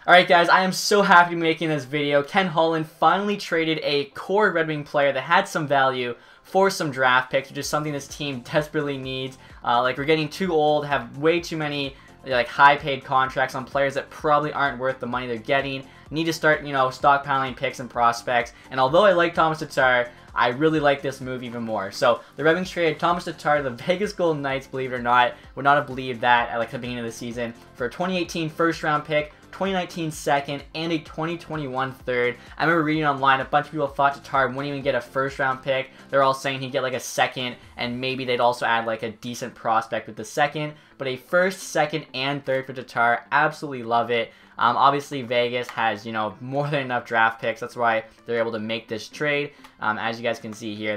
Alright guys, I am so happy to be making this video. Ken Holland finally traded a core Red Wing player that had some value for some draft picks, which is something this team desperately needs. We're getting too old, have way too many high-paid contracts on players that probably aren't worth the money they're getting. Need to start, stockpiling picks and prospects. And although I like Tomas Tatar, I really like this move even more. So the Red Wings traded Tomas Tatar, the Vegas Golden Knights, believe it or not, would not have believed that at the beginning of the season, for a 2018 first-round pick, 2019 second, and a 2021 third. I remember reading online, a bunch of people thought Tatar wouldn't even get a first-round pick. They're all saying he'd get a second, and maybe they'd also add a decent prospect with the second. But a first, second, and third for Tatar, absolutely love it. Obviously, Vegas has, more than enough draft picks. That's why they're able to make this trade. As you guys can see here,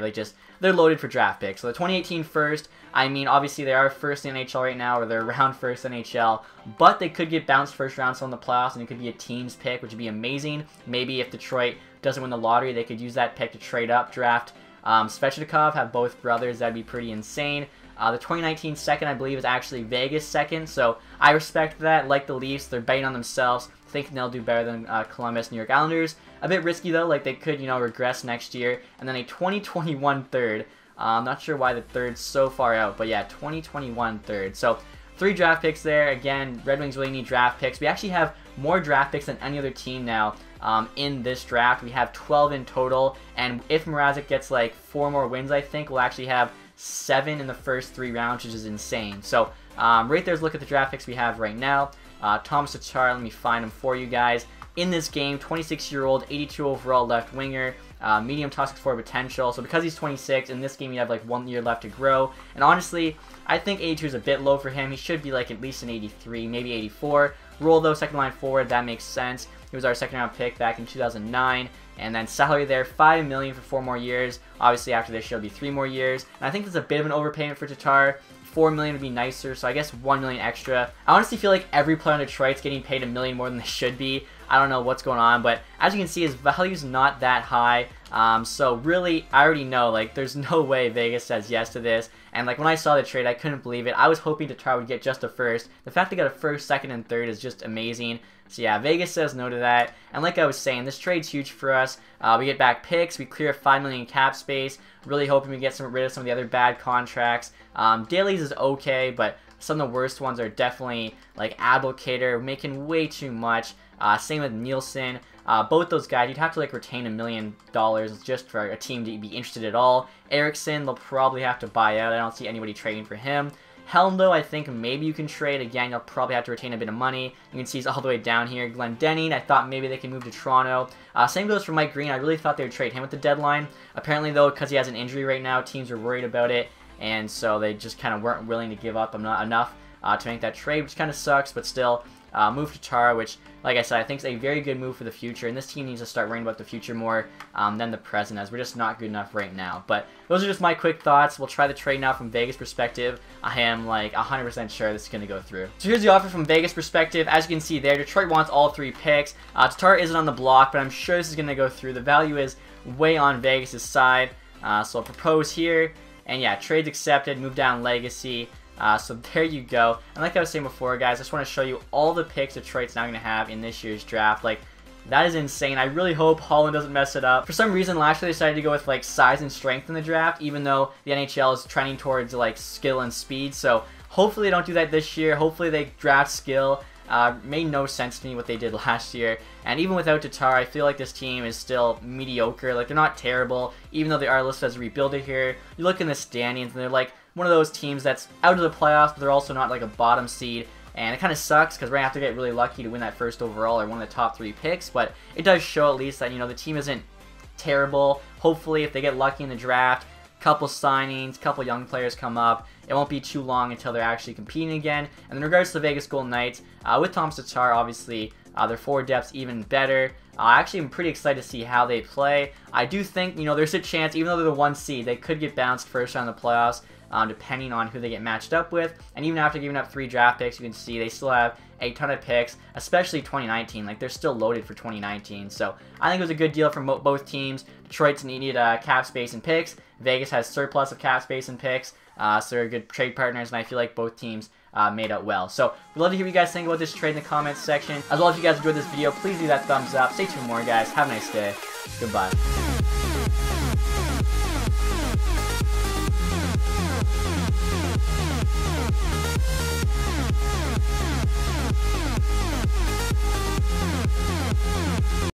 they're loaded for draft picks. So the 2018 first, obviously they are first in NHL right now, or they're around first in NHL, but they could get bounced first round still in the playoffs, and it could be a team's pick, which would be amazing. Maybe if Detroit doesn't win the lottery, they could use that pick to trade up, draft Svechnikov, have both brothers. That'd be pretty insane. The 2019 second, I believe, is actually Vegas second, so I respect that. Like the Leafs, they're betting on themselves, thinking they'll do better than Columbus, New York Islanders. A bit risky, though, they could, regress next year. And then a 2021 third. I'm not sure why the third's so far out, but yeah, 2021 third. So 3 draft picks there. Again, Red Wings really need draft picks. We actually have more draft picks than any other team now in this draft. We have 12 in total, and if Mrazek gets 4 more wins, I think, we'll actually have 7 in the first 3 rounds, which is insane. So right there's a look at the draft picks we have right now. Tomas Tatar, let me find him for you guys. In this game, 26-year-old, 82 overall left winger, medium toxic forward potential. So because he's 26, in this game you have 1 year left to grow. And honestly, I think 82 is a bit low for him. He should be at least an 83, maybe 84. Role though, second line forward, that makes sense. He was our second round pick back in 2009. And then salary there, $5 million for 4 more years. Obviously after this, it'll be 3 more years. And I think that's a bit of an overpayment for Tatar. $4 million would be nicer, so I guess $1 million extra. I honestly feel like every player in Detroit's getting paid $1 million more than they should be. I don't know what's going on, but as you can see, his value's not that high. So really, I already know, there's no way Vegas says yes to this. And when I saw the trade, I couldn't believe it. I was hoping Tatar would get just a first. The fact they got a first, second, and third is just amazing. So yeah, Vegas says no to that. And like I was saying, this trade's huge for us. We get back picks. We clear $5 million cap space. Really hoping we get rid of some of the other bad contracts. Dailies is okay, but some of the worst ones are definitely Abdelkader, making way too much. Same with Nielsen. Both those guys, you'd have to retain $1 million just for a team to be interested at all. Eriksson, they'll probably have to buy out. I don't see anybody trading for him. Helm, though, I think maybe you can trade. Again, you'll probably have to retain a bit of money. You can see he's all the way down here. Glendening, I thought maybe they can move to Toronto. Same goes for Mike Green. I really thought they would trade him at the deadline. Apparently, though, because he has an injury right now, teams are worried about it. And so they just kind of weren't willing to give up enough to make that trade, which kind of sucks, but still. Move to Tatar, which, like I said, I think is a very good move for the future, and this team needs to start worrying about the future more than the present, as we're just not good enough right now. But those are just my quick thoughts. We'll try the trade now from Vegas perspective. I am 100% sure this is going to go through. So here's the offer from Vegas perspective. As you can see there, Detroit wants all 3 picks. Tatar isn't on the block, but I'm sure this is going to go through. The value is way on Vegas' side, so I'll propose here. And yeah, trade's accepted, move down legacy. So there you go. And like I was saying before, guys, I just want to show you all the picks Detroit's now going to have in this year's draft. That is insane. I really hope Holland doesn't mess it up. For some reason, last year they decided to go with size and strength in the draft, even though the NHL is trending towards skill and speed. So hopefully they don't do that this year. Hopefully they draft skill. Made no sense to me what they did last year. And even without Tatar, I feel like this team is still mediocre. They're not terrible, even though they are listed as a rebuilder here. You look in the standings, and they're one of those teams that's out of the playoffs, but they're also not a bottom seed. And it kind of sucks because we're going to have to get really lucky to win that first overall or one of the top 3 picks. But it does show at least that, the team isn't terrible. Hopefully, if they get lucky in the draft, couple signings, couple young players come up, it won't be too long until they're actually competing again. And in regards to the Vegas Golden Knights, with Tomas Tatar, obviously, their forward depth's even better. I actually am pretty excited to see how they play. I do think, there's a chance, even though they're the 1 seed, they could get bounced first round of the playoffs. Depending on who they get matched up with. And even after giving up 3 draft picks, you can see they still have a ton of picks, especially 2019. They're still loaded for 2019. So I think it was a good deal for both teams. Detroit's needed cap space and picks. Vegas has surplus of cap space and picks. So they're good trade partners, and I feel like both teams made out well. So we'd love to hear what you guys think about this trade in the comments section. As well, if you guys enjoyed this video, please leave that thumbs up. Stay tuned for more, guys. Have a nice day. Goodbye.